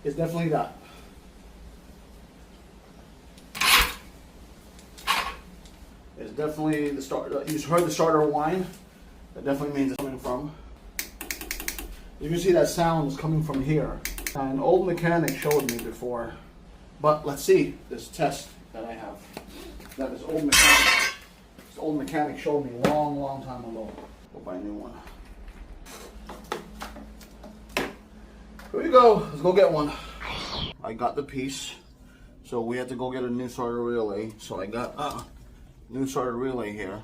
It's definitely that. It's definitely the start. You heard the starter whine. That definitely means it's coming from. You can see that sound is coming from here. An old mechanic showed me before, but let's see this test that I have. That this old mechanic showed me long time ago. Go buy a new one. Here we go. Let's go get one. I got the piece, so we had to go get a new starter relay. So I got a new starter relay here.